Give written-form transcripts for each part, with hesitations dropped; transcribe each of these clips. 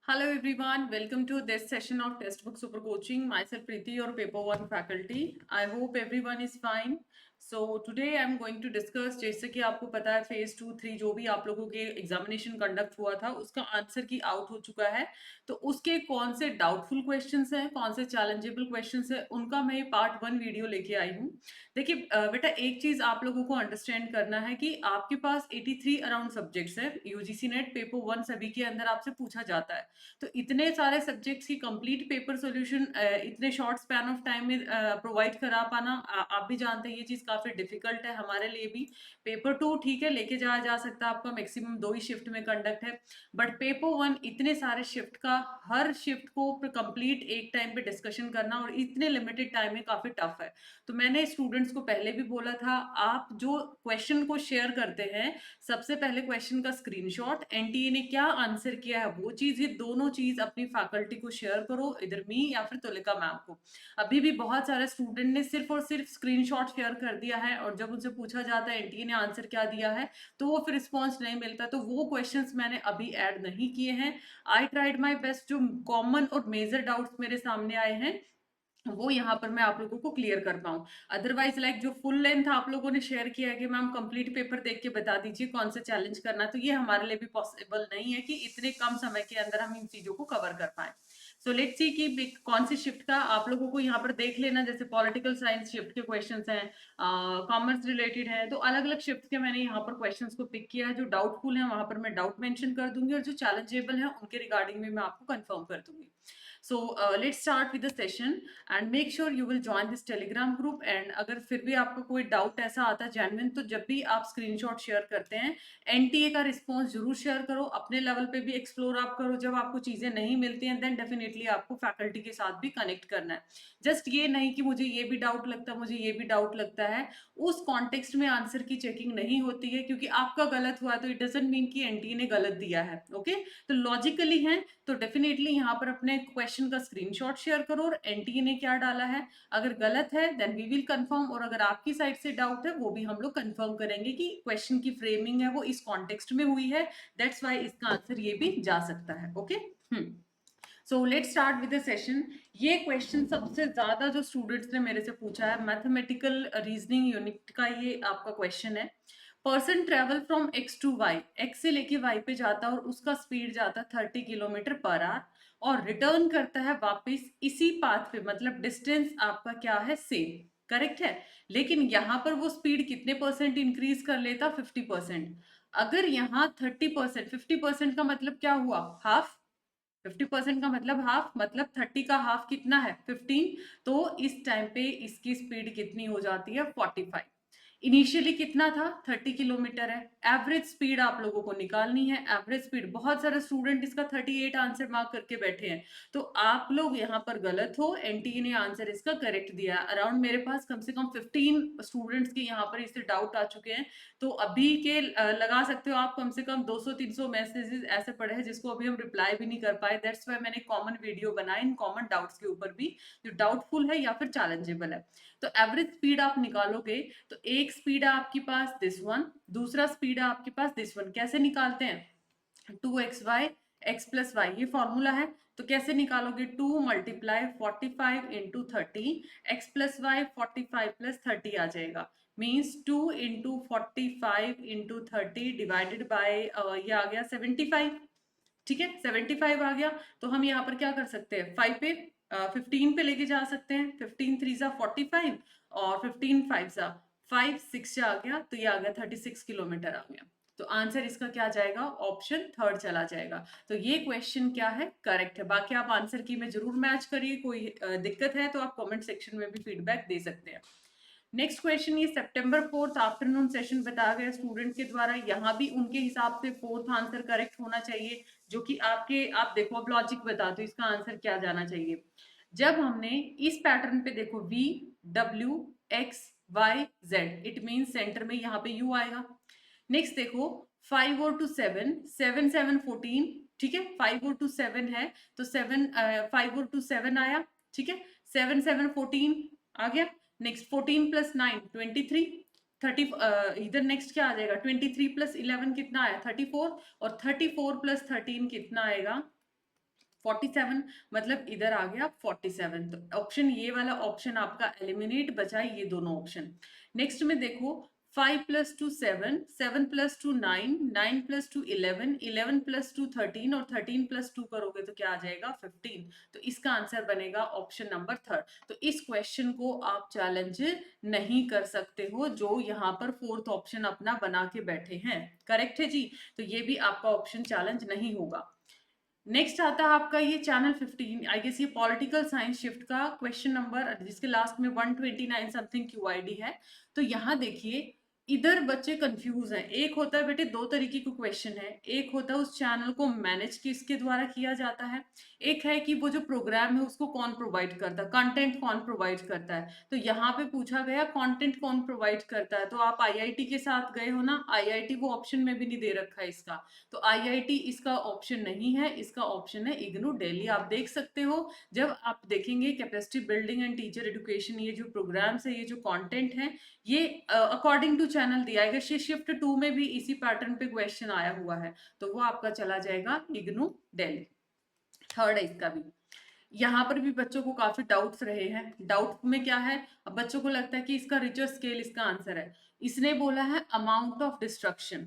Hello everyone, welcome to this session of Textbook Super Coaching. Myself Preeti, your Paper 1 faculty. I hope everyone is fine. So today I'm going to discuss, जैसे कि आपको पता है phase 2, 3 जो भी आप लोगों के एग्जामिनेशन कंडक्ट हुआ था उसका आंसर की आउट हो चुका है। तो उसके कौन से डाउटफुल क्वेश्चंस हैं, कौन से चैलेंजेबल क्वेश्चंस हैं, उनका मैं पार्ट 1 वीडियो लेके आई हूँ। देखिए बेटा, एक चीज आप लोगों को अंडरस्टैंड करना है कि आपके पास 83 अराउंड सब्जेक्ट्स है। यूजीसी नेट पेपर 1 सभी के अंदर आपसे पूछा जाता है। तो इतने सारे सब्जेक्ट्स की कंप्लीट पेपर सॉल्यूशन इतने शॉर्ट स्पैन ऑफ टाइम में प्रोवाइड करा पाना, आप भी जानते हैं ये चीज काफी डिफिकल्ट है हमारे लिए भी। पेपर 2 ठीक है, लेके जाया जा सकता है, आपका मैक्सिमम 2 ही शिफ्ट में कंडक्ट है। बट पेपर 1 इतने सारे शिफ्ट का, हर शिफ्ट को कंप्लीट एक टाइम पे डिस्कशन करना और इतने लिमिटेड टाइम में काफी टफ है। तो मैंने स्टूडेंट्स को पहले भी बोला था, आप जो क्वेश्चन को शेयर करते हैं, सबसे पहले क्वेश्चन का स्क्रीनशॉट, एनटीए ने क्या आंसर किया है वो चीज, ये दोनों चीज अपनी फैकल्टी को शेयर करो, इधर मी या फिर तुलिका मैम को। अभी भी बहुत सारे स्टूडेंट ने सिर्फ और सिर्फ स्क्रीनशॉट शेयर कर दिया है, और जब उनसे पूछा जाता है एनटीए ने आंसर क्या दिया है तो वो फिर रिस्पॉन्स नहीं मिलता। तो वो क्वेश्चंस मैंने अभी ऐड नहीं किए हैं। आई ट्राइड माई बेस्ट, जो कॉमन और मेजर डाउट्स मेरे सामने आए हैं वो यहाँ पर मैं आप लोगों को क्लियर कर पाऊँ। अदरवाइज लाइक जो फुल लेंथ आप लोगों ने शेयर किया है कि मैम कंप्लीट पेपर देख के बता दीजिए कौन सा चैलेंज करना है, तो ये हमारे लिए भी पॉसिबल नहीं है कि इतने कम समय के अंदर हम इन चीजों को कवर कर पाए। सो लेट्स सी कि कौन सी शिफ्ट का आप लोगों को यहाँ पर देख लेना। जैसे पॉलिटिकल साइंस शिफ्ट के क्वेश्चंस हैं, कॉमर्स रिलेटेड है, तो अलग अलग शिफ्ट के मैंने यहाँ पर क्वेश्चंस को पिक किया है। जो डाउटफुल है वहां पर मैं डाउट मेंशन कर दूंगी, और जो चैलेंजेबल है उनके रिगार्डिंग में मैं आपको कंफर्म कर दूंगी। So let's start with the session and make sure you will join this telegram group। and अगर फिर भी आपको कोई डाउट ऐसा आता है जेन्युइन, तो जब भी आप स्क्रीनशॉट शेयर करते हैं एनटीए का रिस्पॉन्स जरूर शेयर करो, अपने लेवल पे भी एक्सप्लोर आप करो। जब आपको चीजें नहीं मिलती हैं देन डेफिनेटली आपको फैकल्टी के साथ भी कनेक्ट करना है। जस्ट ये नहीं कि मुझे ये भी डाउट लगता है, मुझे ये भी डाउट लगता है, उस कॉन्टेक्स्ट में आंसर की चेकिंग नहीं होती है, क्योंकि आपका गलत हुआ तो इट डजंट मीन कि एनटीए ने गलत दिया है। ओके, तो लॉजिकली है तो डेफिनेटली यहाँ पर अपने क्वेश्चन का स्क्रीनशॉट शेयर करो और एनटीए ने क्या डाला है। अगर गलत है देन वी विल कंफर्म, और अगर आपकी साइड से डाउट है वो भी हम लोग कंफर्म करेंगे कि क्वेश्चन की फ्रेमिंग है वो इस कॉन्टेक्स्ट में हुई है, दैट्स वाई इसका आंसर ये भी जा सकता है। Okay, so let's start with the session. ये क्वेश्चन सबसे ज्यादा जो स्टूडेंट्स ने मेरे से पूछा है, मैथमेटिकल रीजनिंग यूनिट का ये आपका क्वेश्चन है। Person travel from X to Y, X से लेके वाई पे जाता है और उसका स्पीड जाता है 30 किलोमीटर पर आवर, और रिटर्न करता है वापस इसी पाथ पे, मतलब डिस्टेंस आपका क्या है, सेम। करेक्ट है, लेकिन यहाँ पर वो स्पीड कितने परसेंट इंक्रीज कर लेता, 50%। अगर यहाँ 30%, 50% का मतलब क्या हुआ, हाफ। 50% का मतलब हाफ, मतलब 30 का हाफ कितना है, 15। तो इस टाइम पे इसकी स्पीड कितनी हो जाती है, 45। इनिशियली कितना था, 30 किलोमीटर है। एवरेज स्पीड आप लोगों को निकालनी है। एवरेज स्पीड, बहुत सारे स्टूडेंट इसका 38 आंसर मार्क करके बैठे हैं, तो आप लोग यहाँ पर गलत हो। एनटीए ने आंसर इसका करेक्ट दिया। अराउंड मेरे पास कम से कम 15 स्टूडेंट्स के यहाँ पर इससे डाउट आ चुके हैं। तो अभी के लगा सकते हो आप, कम से कम 200-300 मैसेजेस ऐसे पड़े हैं जिसको अभी हम रिप्लाई भी नहीं कर पाए। दैट्स वाई मैंने कॉमन वीडियो बनाए इन कॉमन डाउट्स के ऊपर भी, जो डाउटफुल है या फिर चैलेंजेबल है। तो एवरेज स्पीड आप निकालोगे तो एक स्पीड है आपके पास दिस वन, दूसरा स्पीड है आपके पास दिस वन। कैसे निकालते हैं, 2xy x प्लस वाई, ये फॉर्मूला है। तो कैसे निकालोगे, 2 multiply 45 into 30, X plus Y 45 plus 30 आ जाएगा। Means 2 into 45 into 30 divided by ये आ गया 75। ठीक है, 75 आ गया। तो हम यहाँ पर क्या कर सकते हैं, 5 पे 15 पे लेके जा सकते हैं। 15 3 जा 45, और 15 5 जा 5 6 जा आ गया, तो ये आ गया 36 किलोमीटर आ गया। तो आंसर इसका क्या जाएगा, ऑप्शन थर्ड चला जाएगा। तो ये क्वेश्चन क्या है, करेक्ट है। बाकी आप आंसर की में जरूर मैच करिए, कोई दिक्कत है तो आप कमेंट सेक्शन में भी फीडबैक दे सकते हैं। नेक्स्ट क्वेश्चन, ये सितंबर 4 आफ्टरनून सेशन बताया गया स्टूडेंट के द्वारा। यहाँ भी उनके हिसाब से फोर्थ आंसर करेक्ट होना चाहिए, जो कि आपके, आप देखो अब लॉजिक बता दो इसका आंसर क्या जाना चाहिए। जब हमने इस पैटर्न पे देखो, V W X Y Z, it mean centre में यहाँ पे U आएगा। नेक्स्ट देखो 5 और टू 7, 7 7 14, ठीक है, 5 और टू 7 है तो 7 5 और टू 7 आया, ठीक है, 7 7 14 आ गया। नेक्स्ट 14 प्लस 9 23, 30 इधर नेक्स्ट क्या आ जाएगा, 23 प्लस 11 कितना आया, 34, और 34 प्लस 13 कितना आएगा, 47 मतलब इधर आ गया 47, तो ऑप्शन ये वाला ऑप्शन आपका एलिमिनेट, बचा ये दोनों ऑप्शन। नेक्स्ट में देखो 5 + 2 7, 7 + 2 9, 9 + 2 11, 11 + 2 13 और 13 + 2 करोगे तो क्या आ जाएगा 15। तो इसका आंसर बनेगा ऑप्शन नंबर 3। तो इस क्वेश्चन को आप चैलेंज नहीं कर सकते हो जो यहाँ पर 4th ऑप्शन अपना बना के बैठे हैं। करेक्ट है जी, तो ये भी आपका ऑप्शन चैलेंज नहीं होगा। नेक्स्ट आता है आपका ये चैनल 15, आई गेस ये पॉलिटिकल साइंस शिफ्ट का क्वेश्चन नंबर, जिसके लास्ट में 129 समथिंग क्यूआईडी है। तो यहाँ देखिए इधर बच्चे कंफ्यूज हैं। एक होता है बेटे, दो तरीके का क्वेश्चन है, एक होता है उस चैनल को मैनेज किसके द्वारा किया जाता है, एक है कि वो जो प्रोग्राम है उसको कौन प्रोवाइड करता है, कंटेंट कौन प्रोवाइड करता है। तो यहाँ पे पूछा गया कंटेंट कौन प्रोवाइड करता है, तो आप आईआईटी के साथ गए हो ना, आईआईटी वो ऑप्शन में भी नहीं दे रखा है इसका, तो आईआईटी इसका ऑप्शन नहीं है, इसका ऑप्शन है इग्नू दिल्ली। आप देख सकते हो जब आप देखेंगे capacity building and teacher education, ये जो प्रोग्राम्स है, ये जो कंटेंट है, ये अकॉर्डिंग टू चैनल दिया है। शिफ्ट 2 में भी इसी पैटर्न पे क्वेश्चन आया हुआ है, तो वो आपका चला जाएगा इग्नू दिल्ली। थर्ड है इसका भी। यहाँ पर भी बच्चों को काफी डाउट्स रहे हैं। डाउट में क्या है, अब बच्चों को लगता है कि इसका रिचर स्केल इसका आंसर है। इसने बोला है अमाउंट ऑफ डिस्ट्रक्शन,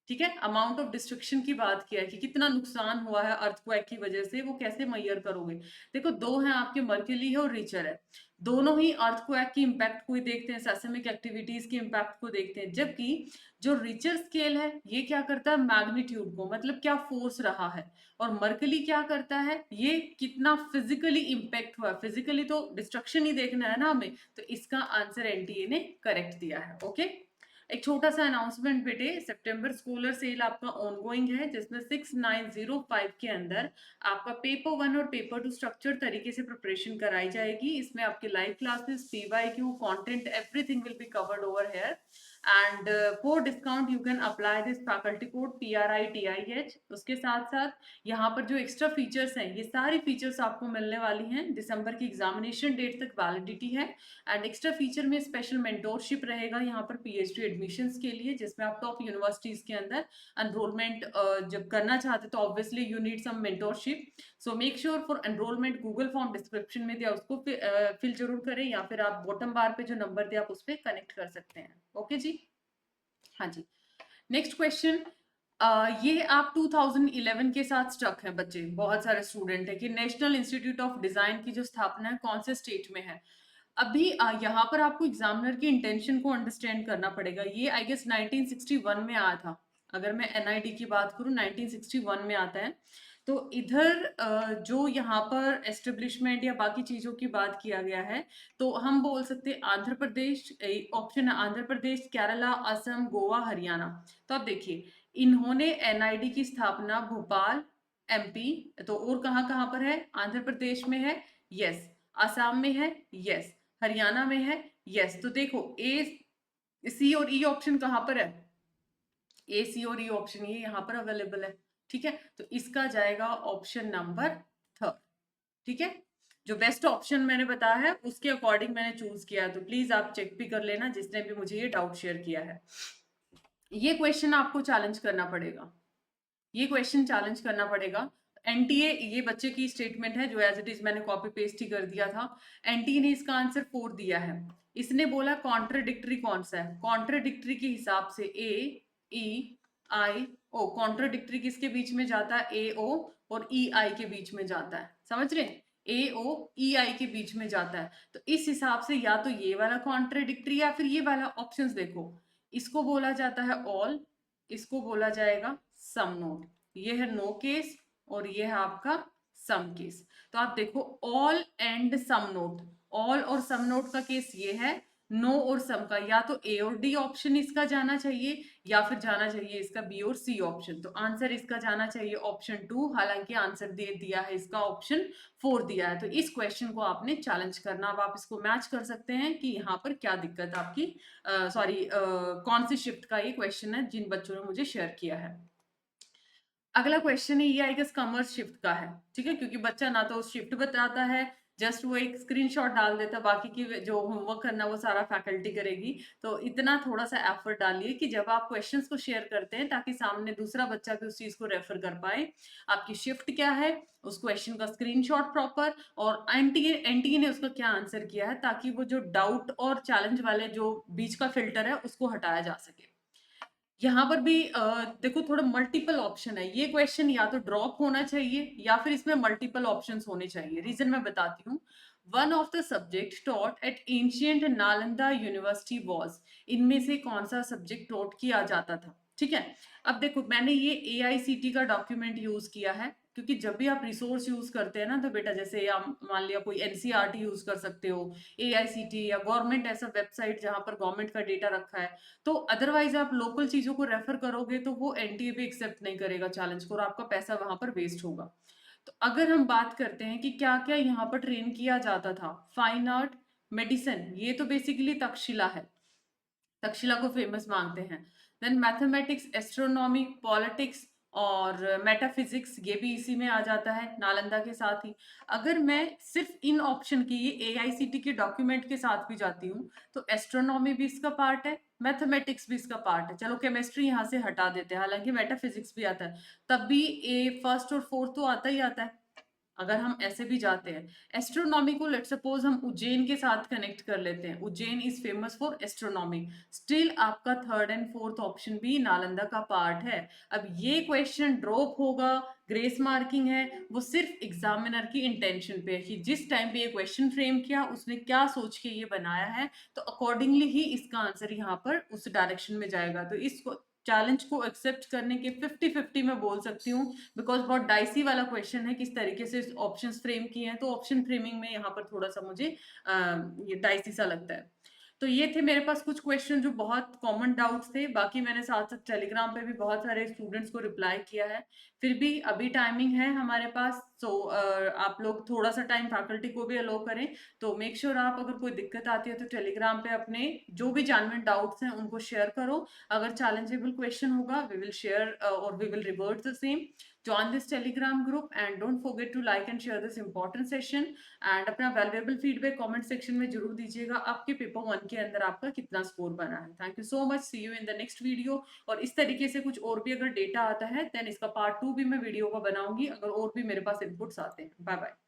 ठीक है, अमाउंट ऑफ डिस्ट्रक्शन की बात किया है कि कितना नुकसान हुआ है अर्थक्वेक की वजह से, वो कैसे मेजर करोगे। देखो दो हैं आपके, मर्क्यूरी है और रिचर है, दोनों ही अर्थक्वेक की इम्पैक्ट को देखते हैं, सेस्मिक एक्टिविटीज के इम्पैक्ट को देखते हैं, जबकि जो रिचर स्केल है ये क्या करता है, मैग्नीट्यूड को, मतलब क्या फोर्स रहा है, और मर्कली क्या करता है, ये कितना फिजिकली इंपैक्ट हुआ। फिजिकली तो डिस्ट्रक्शन ही देखना है ना हमें, तो इसका आंसर एनटीए ने करेक्ट दिया है। ओके, एक छोटा सा अनाउंसमेंट बेटे, सितंबर स्कॉलर सेल आपका ऑनगोइंग है, जिसमें 6905 के अंदर आपका पेपर 1 और पेपर 2 स्ट्रक्चर तरीके से प्रिपरेशन कराई जाएगी। इसमें आपके live classes, PYQ, content, everything will be covered over here. And for discount you can apply this faculty code PRITIH। उसके साथ साथ यहाँ पर जो एक्स्ट्रा फीचर्स हैं, ये सारी फीचर्स आपको मिलने वाली हैं। दिसंबर की एग्जामिनेशन डेट तक वैलिडिटी है। एंड एक्स्ट्रा फीचर में स्पेशल मेंटोरशिप रहेगा यहाँ पर PhD एडमिशंस के लिए, जिसमें आप टॉप यूनिवर्सिटीज के अंदर एनरोलमेंट जब करना चाहते तो obviously you need some mentorship. So make sure for enrollment, Google form description में दिया, उसको फिल जरूर करें, या फिर आप बॉटम बार पे जो नंबर दिया आप उस पर कनेक्ट कर सकते हैं। ओके जी, हाँ जी। नेक्स्ट क्वेश्चन, ये आप 2011 के साथ स्टक हैं बच्चे, बहुत सारे स्टूडेंट है कि नेशनल इंस्टीट्यूट ऑफ डिजाइन की जो स्थापना है कौन से स्टेट में है। अभी यहाँ पर आपको एग्जामिनर की इंटेंशन को अंडरस्टैंड करना पड़ेगा। ये आई गेस 1961 में आया था, अगर मैं एनआईडी की बात करूँ 1961 में आता है। तो इधर जो यहाँ पर एस्टेब्लिशमेंट या बाकी चीजों की बात किया गया है, तो हम बोल सकते हैं आंध्र प्रदेश, ऑप्शन है आंध्र प्रदेश, केरला, असम, गोवा, हरियाणा। तो आप देखिए इन्होंने एनआईडी की स्थापना भोपाल MP, तो और कहाँ कहाँ पर है, आंध्र प्रदेश में है, यस, आसाम में है, यस, हरियाणा में है, यस। तो देखो C और E ऑप्शन कहाँ पर है, C और E ऑप्शन ये यहाँ पर अवेलेबल है, ठीक है। तो इसका जाएगा ऑप्शन नंबर 3, ठीक है। जो बेस्ट ऑप्शन मैंने बताया है उसके अकॉर्डिंग मैंने चूज किया, तो प्लीज आप चेक भी कर लेना जिसने भी मुझे ये डाउट शेयर किया है। ये क्वेश्चन आपको चैलेंज करना पड़ेगा, ये क्वेश्चन चैलेंज करना पड़ेगा। एनटीए, ये बच्चे की स्टेटमेंट है जो एज इट इज मैंने कॉपी पेस्ट ही कर दिया था। एनटीए ने इसका आंसर 4 दिया है। इसने बोला कॉन्ट्रडिक्टरी कौन सा है, कॉन्ट्रडिक्टरी के हिसाब से AEIO, कॉन्ट्रडिक्टरी किसके बीच में जाता है, AO और EI के बीच में जाता है, समझ रहे, AOEI के बीच में जाता है। तो इस हिसाब से या तो ये वाला कॉन्ट्रडिक्टरी या फिर ये वाला, ऑप्शंस देखो, इसको बोला जाता है ऑल, इसको बोला जाएगा सम नोट, ये है नो केस और ये है आपका सम केस। तो आप देखो all and some note, all और सम नोट का केस ये है, नो और सम का या तो A और D ऑप्शन इसका जाना चाहिए या फिर जाना चाहिए इसका B और C ऑप्शन। तो आंसर इसका जाना चाहिए ऑप्शन 2, हालांकि आंसर दे दिया है इसका ऑप्शन 4 दिया है। तो इस क्वेश्चन को आपने चैलेंज करना। अब आप इसको मैच कर सकते हैं कि यहाँ पर क्या दिक्कत आपकी, सॉरी कौन सी शिफ्ट का ये क्वेश्चन है जिन बच्चों ने मुझे शेयर किया है। अगला क्वेश्चन है ये आई गेस कॉमर्स शिफ्ट का है, ठीक है, क्योंकि बच्चा ना तो शिफ्ट बताता है जस्ट वो एक स्क्रीनशॉट डाल देता, बाकी की जो होमवर्क करना वो सारा फैकल्टी करेगी। तो इतना थोड़ा सा एफर्ट डालिए कि जब आप क्वेश्चंस को शेयर करते हैं ताकि सामने दूसरा बच्चा भी उस चीज को रेफर कर पाए। आपकी शिफ्ट क्या है, उस क्वेश्चन का स्क्रीनशॉट प्रॉपर, और एंटी एंटी ने उसका क्या आंसर किया है, ताकि वो जो डाउट और चैलेंज वाले जो बीच का फिल्टर है उसको हटाया जा सके। यहाँ पर भी देखो थोड़ा मल्टीपल ऑप्शन है, ये क्वेश्चन या तो ड्रॉप होना चाहिए या फिर इसमें मल्टीपल ऑप्शंस होने चाहिए। रीजन मैं बताती हूँ। One of the subject taught at ancient Nalanda university was, इनमें से कौन सा सब्जेक्ट टॉट किया जाता था। ठीक है, अब देखो मैंने ये AICT का डॉक्यूमेंट यूज किया है, क्योंकि जब भी आप रिसोर्स यूज करते हैं ना, तो बेटा जैसे आप मान लिया कोई NCERT यूज कर सकते हो, AICT या गवर्नमेंट ऐसा वेबसाइट जहां पर गवर्नमेंट का डेटा रखा है। तो अदरवाइज आप लोकल चीजों को रेफर करोगे तो वो एनटीए भी एक्सेप्ट नहीं करेगा चैलेंज को, और आपका पैसा वहां पर वेस्ट होगा। तो अगर हम बात करते हैं कि क्या क्या यहाँ पर ट्रेन किया जाता था, फाइन आर्ट, मेडिसिन, ये तो बेसिकली तक्षशिला है, तक्षशिला को फेमस मानते हैं। देन मैथमेटिक्स, एस्ट्रोनॉमी, पॉलिटिक्स और मेटाफिजिक्स, ये भी इसी में आ जाता है नालंदा के साथ ही। अगर मैं सिर्फ इन ऑप्शन की ये AICT के डॉक्यूमेंट के साथ भी जाती हूँ, तो एस्ट्रोनॉमी भी इसका पार्ट है, मैथमेटिक्स भी इसका पार्ट है। चलो केमिस्ट्री यहाँ से हटा देते हैं, हालांकि मेटाफिजिक्स भी आता है, तब भी ए फर्स्ट और फोर्थ तो आता ही आता है। अगर हम ऐसे भी जाते हैं, एस्ट्रोनॉमी को लेट सपोज हम उज्जैन के साथ कनेक्ट कर लेते हैं, Ujjain is famous for astronomy, still आपका थर्ड एंड फोर्थ ऑप्शन भी नालंदा का पार्ट है। अब ये क्वेश्चन ड्रॉप होगा, ग्रेस मार्किंग है, वो सिर्फ एग्जामिनर की इंटेंशन पे है कि जिस टाइम पे ये क्वेश्चन फ्रेम किया उसने क्या सोच के ये बनाया है, तो अकॉर्डिंगली ही इसका आंसर यहाँ पर उस डायरेक्शन में जाएगा। तो इसको चैलेंज को एक्सेप्ट करने के 50-50 में बोल सकती हूँ, बिकॉज बहुत डाइसी वाला क्वेश्चन है, किस तरीके से ऑप्शंस फ्रेम किए हैं, तो ऑप्शन फ्रेमिंग में यहाँ पर थोड़ा सा मुझे ये डाइसी सा लगता है। तो ये थे मेरे पास कुछ क्वेश्चन जो बहुत कॉमन डाउट्स थे, बाकी मैंने साथ साथ टेलीग्राम पे भी बहुत सारे स्टूडेंट्स को रिप्लाई किया है। फिर भी अभी टाइमिंग है हमारे पास, सो आप लोग थोड़ा सा टाइम फैकल्टी को भी अलो करें। तो मेक श्योर आप अगर कोई दिक्कत आती है तो टेलीग्राम पे अपने जो भी जेन्युइन डाउट्स हैं उनको शेयर करो। अगर चैलेंजेबल क्वेश्चन होगा वी विल शेयर और we will revert the same. Join this Telegram group and don't forget to like and share this important session। And अपना वैल्यूएबल फीडबैक कमेंट सेक्शन में जरूर दीजिएगा, आपके पेपर 1 के अंदर आपका कितना स्कोर बना है। Thank you so much, see you in the next video. और इस तरीके से कुछ और भी अगर डेटा आता है देन इसका पार्ट 2 भी मैं वीडियो का बनाऊंगी, अगर और भी मेरे पास इनपुट्स आते हैं। Bye bye.